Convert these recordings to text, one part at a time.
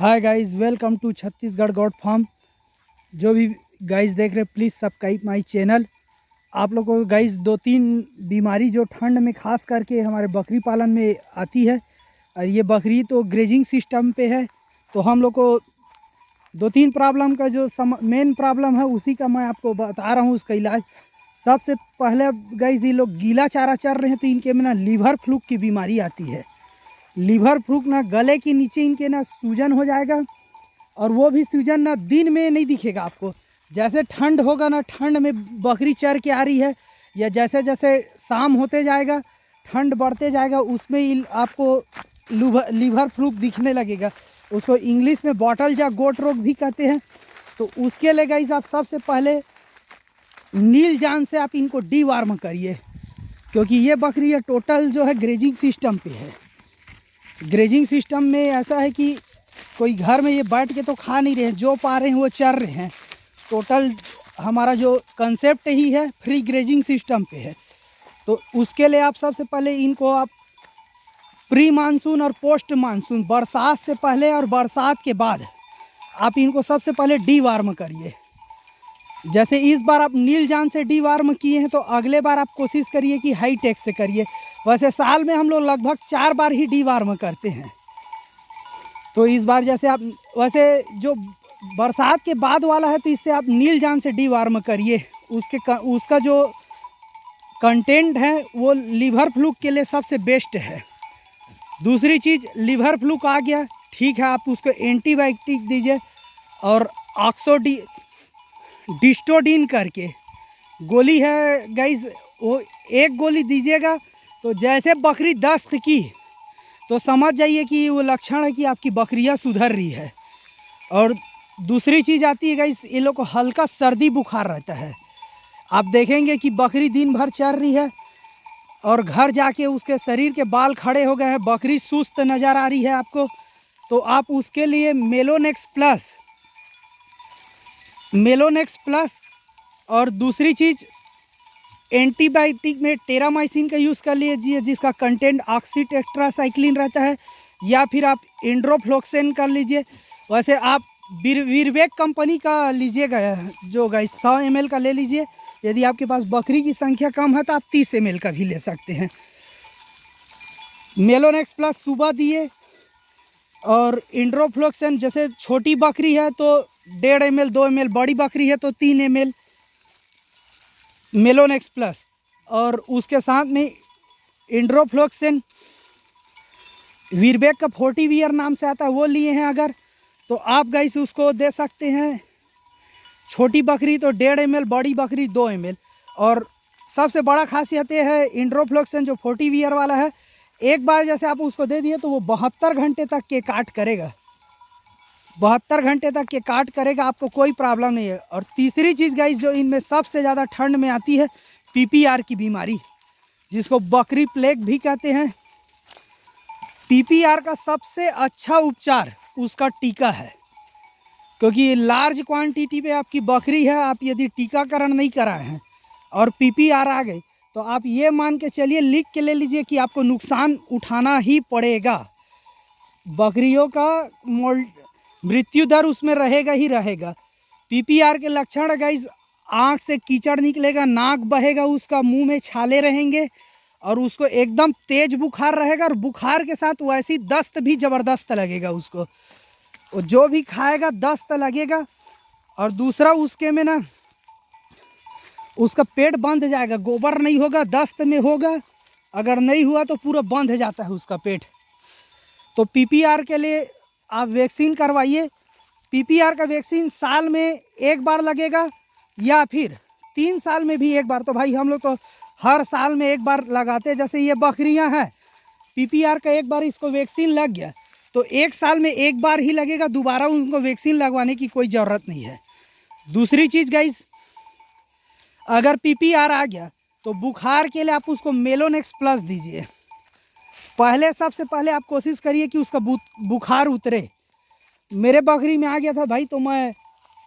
Hi guys, welcome to Chhattisgarh god farm. जो भी guys देख रहे प्लीज़ सब्सक्राइब माय चैनल। आप लोगों को गाइस 2-3 बीमारी जो ठंड में खास करके हमारे बकरी पालन में आती है, और ये बकरी तो ग्रेजिंग सिस्टम पे है, तो हम लोग को 2-3 प्रॉब्लम का जो मेन प्रॉब्लम है उसी का मैं आपको बता रहा हूँ उसका इलाज। सबसे पहले गाइस ये लोग गीला चारा चर रहे हैं तो इनके में ना लीवर फ्लूक की बीमारी आती है। लीवर फ्लूक ना गले के नीचे इनके ना सूजन हो जाएगा, और वो भी सूजन ना दिन में नहीं दिखेगा आपको। जैसे ठंड होगा ना, ठंड में बकरी चर के आ रही है, या जैसे जैसे शाम होते जाएगा ठंड बढ़ते जाएगा, उसमें आपको लीवर फ्लूक दिखने लगेगा। उसको इंग्लिश में बॉटल या गोट रोग भी कहते हैं। तो उसके लिए गाइस आप सबसे पहले नील जान से आप इनको डीवार्म करिए, क्योंकि ये बकरी है टोटल जो है ग्रेजिंग सिस्टम पे है। ग्रेजिंग सिस्टम में ऐसा है कि कोई घर में ये बैठ के तो खा नहीं रहे हैं, जो पा रहे हैं वो चर रहे हैं। टोटल हमारा जो कंसेप्ट ही है फ्री ग्रेजिंग सिस्टम पे है। तो उसके लिए आप सबसे पहले इनको आप प्री मानसून और पोस्ट मानसून, बरसात से पहले और बरसात के बाद आप इनको सबसे पहले डीवार्म करिए। जैसे इस बार आप नील जान से डीवार्म किए हैं, तो अगले बार आप कोशिश करिए कि हाई टेक से करिए। वैसे साल में हम लोग लगभग 4 बार ही डीवार्म करते हैं। तो इस बार जैसे आप वैसे जो बरसात के बाद वाला है, तो इससे आप नील जान से डीवार्म करिए। उसका जो कंटेंट है वो लीवर फ्लूक के लिए सबसे बेस्ट है। दूसरी चीज़, लीवर फ्लूक आ गया, ठीक है, आप उसको एंटीबायोटिक दीजिए, और डिस्टोडीन करके गोली है गाइस, वो एक गोली दीजिएगा। तो जैसे बकरी दस्त की तो समझ जाइए कि वो लक्षण है कि आपकी बकरियां सुधर रही है। और दूसरी चीज़ आती है गाइस, ये लोग को हल्का सर्दी बुखार रहता है। आप देखेंगे कि बकरी दिन भर चर रही है और घर जाके उसके शरीर के बाल खड़े हो गए हैं, बकरी सुस्त नज़र आ रही है आपको। तो आप उसके लिए मेलोनेक्स प्लस और दूसरी चीज़ एंटीबायोटिक में टेरामाइसिन का यूज़ कर लीजिए, जिसका कंटेंट ऑक्सीटेट्रासाइक्लिन रहता है, या फिर आप एंड्रोफ्लोक्सेन कर लीजिए। वैसे आप वीरवेक कंपनी का लीजिएगा, जो गाइस 100 ml का ले लीजिए। यदि आपके पास बकरी की संख्या कम है तो आप 30 ml का भी ले सकते हैं। मेलोनेक्स प्लस सुबह दिए, और एंड्रोफ्लोक्सेन जैसे छोटी बकरी है तो 1.5 ml 2 ml, बड़ी बकरी है तो 3 ml मेलोनेक्स प्लस, और उसके साथ में एंड्रोफ्लोक्सेन वीरबैक का 40 वीयर नाम से आता है, वो लिए हैं अगर, तो आप गाइस उसको दे सकते हैं। छोटी बकरी तो 1.5 ml, बड़ी बकरी 2 ml। और सबसे बड़ा खासियत ये है एंड्रोफ्लोक्सेन जो 40 वीयर वाला है, एक बार जैसे आप उसको दे दिए तो वो 72 घंटे तक के काट करेगा। 72 घंटे तक के काट करेगा, आपको कोई प्रॉब्लम नहीं है। और तीसरी चीज़ गाइस जो इनमें सबसे ज़्यादा ठंड में आती है, पीपीआर की बीमारी, जिसको बकरी प्लेग भी कहते हैं। पीपीआर का सबसे अच्छा उपचार उसका टीका है, क्योंकि लार्ज क्वांटिटी पे आपकी बकरी है, आप यदि टीकाकरण नहीं कराए हैं और पीपीआर आ गई, तो आप ये मान के चलिए, लिख के ले लीजिए कि आपको नुकसान उठाना ही पड़ेगा। बकरियों का मृत्यु दर उसमें रहेगा ही रहेगा। पीपीआर के लक्षण गाइस, आँख से कीचड़ निकलेगा, नाक बहेगा उसका, मुंह में छाले रहेंगे, और उसको एकदम तेज बुखार रहेगा, और बुखार के साथ वैसी दस्त भी ज़बरदस्त लगेगा उसको। वो जो भी खाएगा दस्त लगेगा। और दूसरा उसके में ना उसका पेट बंध जाएगा, गोबर नहीं होगा, दस्त में होगा, अगर नहीं हुआ तो पूरा बंध जाता है उसका पेट। तो पीपीआर के लिए आप वैक्सीन करवाइए। पीपीआर का वैक्सीन साल में एक बार लगेगा, या फिर 3 साल में भी एक बार। तो भाई हम लोग तो हर साल में एक बार लगाते हैं। जैसे ये बकरियां हैं, पीपीआर का एक बार इसको वैक्सीन लग गया तो 1 साल में एक बार ही लगेगा, दोबारा उनको वैक्सीन लगवाने की कोई ज़रूरत नहीं है। दूसरी चीज़ गाइस, अगर पीपीआर आ गया तो बुखार के लिए आप उसको मेलोनेक्स प्लस दीजिए। सबसे पहले आप कोशिश करिए कि उसका बुखार उतरे। मेरे बकरी में आ गया था भाई, तो मैं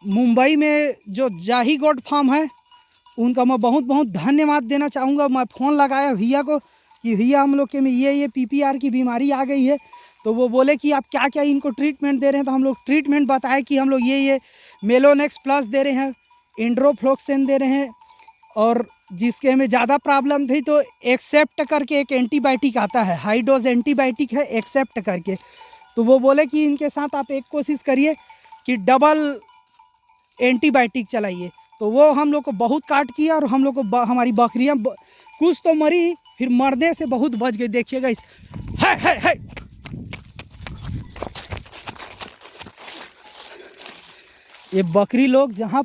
मुंबई में जो जाही गोट फार्म है उनका मैं बहुत बहुत धन्यवाद देना चाहूँगा। मैं फ़ोन लगाया भैया को कि भैया हम लोग के में ये पीपीआर की बीमारी आ गई है, तो वो बोले कि आप क्या क्या इनको ट्रीटमेंट दे रहे हैं। तो हम लोग ट्रीटमेंट बताए कि हम लोग ये मेलोनेक्स प्लस दे रहे हैं, इंड्रोफ्लोक्सेन दे रहे हैं, और जिसके हमें ज़्यादा प्रॉब्लम थी तो एक्सेप्ट करके एक एंटीबायोटिक आता है, हाई डोज एंटीबायोटिक है एक्सेप्ट करके। तो वो बोले कि इनके साथ आप एक कोशिश करिए कि डबल एंटीबायोटिक चलाइए। तो वो हम लोग को बहुत काट किया और हम लोग को हमारी बकरियां कुछ तो मरी, फिर मरने से बहुत बच गई। देखिएगा इस है। ये बकरी लोग जहाँ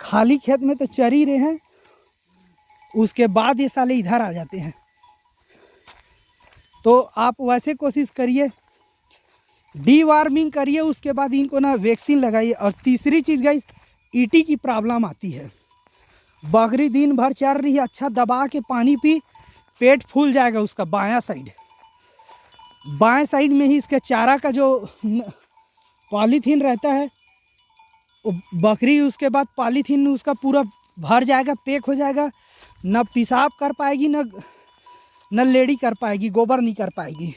खाली खेत में तो चरी रहे हैं, उसके बाद ये साले इधर आ जाते हैं। तो आप वैसे कोशिश करिए, डीवार्मिंग करिए, उसके बाद इनको ना वैक्सीन लगाइए। और तीसरी चीज़ गाइस, ईटी की प्रॉब्लम आती है। बकरी दिन भर चर रही है, अच्छा दबा के पानी पी, पेट फूल जाएगा उसका। बाएं साइड में ही इसके चारा का जो पॉलीथीन रहता है, वो बकरी उसके बाद पॉलीथीन उसका पूरा भर जाएगा, पैक हो जाएगा, न पेशाब कर पाएगी, न लेडी कर पाएगी, गोबर नहीं कर पाएगी।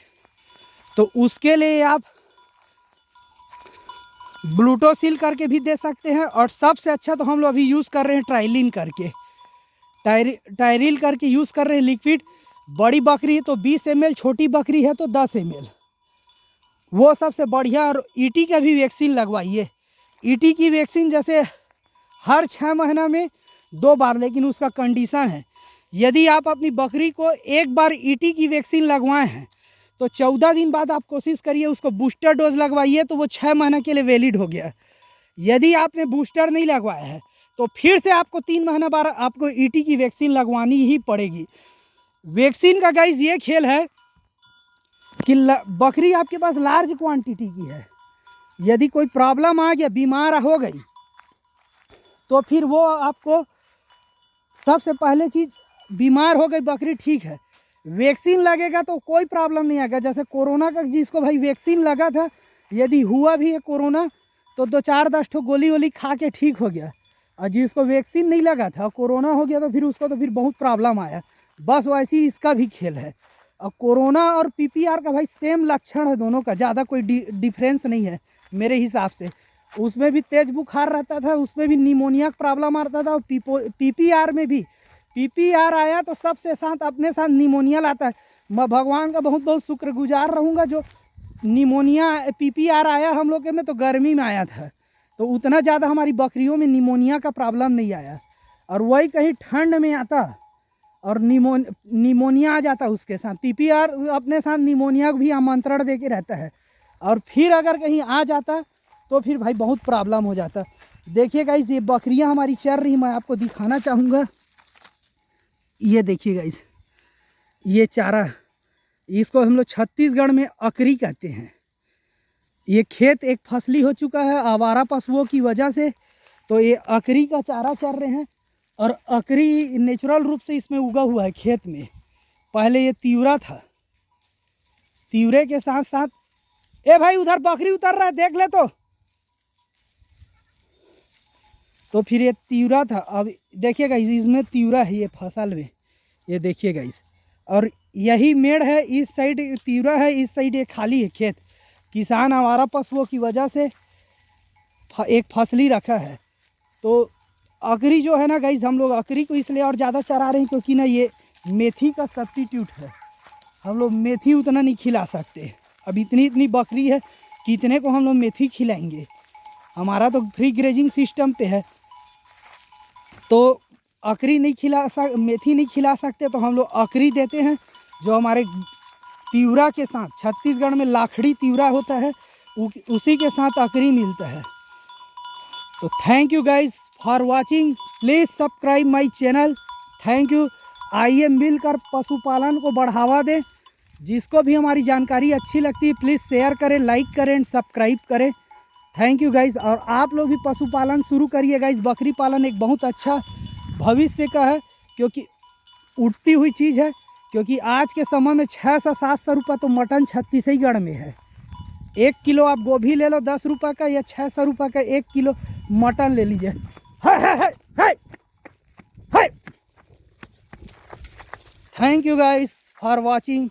तो उसके लिए आप ब्लूटोसिल करके भी दे सकते हैं, और सबसे अच्छा तो हम लोग अभी यूज़ कर रहे हैं ट्राइलिन करके, टायरिल करके यूज़ कर रहे हैं लिक्विड। बड़ी बकरी है तो 20 ml, छोटी बकरी है तो 10 ml, वो सबसे बढ़िया। और ईटी का भी वैक्सीन लगवाइए। ईटी की वैक्सीन जैसे हर 6 महीना में 2 बार, लेकिन उसका कंडीशन है, यदि आप अपनी बकरी को एक बार ईटी की वैक्सीन लगवाए हैं तो 14 दिन बाद आप कोशिश करिए उसको बूस्टर डोज लगवाइए, तो वो 6 महीने के लिए वैलिड हो गया। यदि आपने बूस्टर नहीं लगवाया है तो फिर से आपको 3 महीना बाद आपको ईटी की वैक्सीन लगवानी ही पड़ेगी। वैक्सीन का गाइस ये खेल है कि बकरी आपके पास लार्ज क्वांटिटी की है, यदि कोई प्रॉब्लम आ गया, बीमार हो गई, तो फिर वो आपको सबसे पहले चीज़, बीमार हो गई बकरी, ठीक है, वैक्सीन लगेगा तो कोई प्रॉब्लम नहीं आएगा। जैसे कोरोना का जिसको भाई वैक्सीन लगा था, यदि हुआ भी है कोरोना तो 2-4-10 ठो गोली वोली खा के ठीक हो गया, और जिसको वैक्सीन नहीं लगा था कोरोना हो गया तो फिर उसको तो फिर बहुत प्रॉब्लम आया। बस वैसे ही इसका भी खेल है। और कोरोना और पीपीआर का भाई सेम लक्षण है दोनों का, ज़्यादा कोई डिफरेंस नहीं है मेरे हिसाब से। उसमें भी तेज बुखार रहता था, उसमें भी निमोनिया का प्रॉब्लम आता था, और पीपीआर में भी पीपीआर आया तो सबसे साथ अपने साथ निमोनिया लाता है। मैं भगवान का बहुत बहुत शुक्रगुजार रहूँगा जो निमोनिया पीपीआर आया हम लोग के में तो गर्मी में आया था, तो उतना ज़्यादा हमारी बकरियों में निमोनिया का प्रॉब्लम नहीं आया। और वही कहीं ठंड में आता और निमोनिया आ जाता उसके साथ। पीपीआर अपने साथ निमोनिया को भी आमंत्रण दे के रहता है, और फिर अगर कहीं आ जाता तो फिर भाई बहुत प्रॉब्लम हो जाता। देखिए गाइस, ये बकरियां हमारी चर रही, मैं आपको दिखाना चाहूँगा। ये देखिए गाइस, ये चारा, इसको हम लोग छत्तीसगढ़ में अकरी कहते हैं। ये खेत एक फसली हो चुका है आवारा पशुओं की वजह से, तो ये अकरी का चारा चर रहे हैं। और अकरी नेचुरल रूप से इसमें उगा हुआ है खेत में। पहले ये तिवरा था, तिवरे के साथ साथ, ए भाई उधर बकरी उतर रहा है देख ले। तो फिर ये तिवरा था। अब देखिएगा इसमें तिवरा है, ये फसल में, ये देखिएगा इस, और यही मेड़ है, इस साइड तिवरा है, इस साइड ये खाली है खेत। किसान आवारा पशुओं की वजह से एक फसली रखा है। तो अकरी जो है ना गाइस, हम लोग अकरी को इसलिए और ज़्यादा चरा रहे हैं क्योंकि ना ये मेथी का सब्स्टिट्यूट है। हम लोग मेथी उतना नहीं खिला सकते, अब इतनी बकरी है, कितने को हम लोग मेथी खिलाएंगे। हमारा तो फ्री ग्रेजिंग सिस्टम पे है, तो अकरी नहीं मेथी नहीं खिला सकते, तो हम लोग अकरी देते हैं, जो हमारे तिवरा के साथ, छत्तीसगढ़ में लाखड़ी तिवरा होता है, उसी के साथ अकरी मिलता है। तो thank you guys for watching, please subscribe my channel. Thank you. आइए मिलकर पशुपालन को बढ़ावा दें। जिसको भी हमारी जानकारी अच्छी लगती है प्लीज़ शेयर करें, लाइक करें एंड सब्सक्राइब करें। Thank you guys. और आप लोग भी पशुपालन शुरू करिए गाइस। बकरी पालन एक बहुत अच्छा भविष्य का है, क्योंकि उठती हुई चीज़ है। क्योंकि आज के समय में 600-700 रुपये तो मटन छत्तीसगढ़ में है। 1 किलो आप गोभी ले लो 10 रुपये का, या 600 रुपये का 1 किलो मटन ले लीजिए। Thank you guys for watching.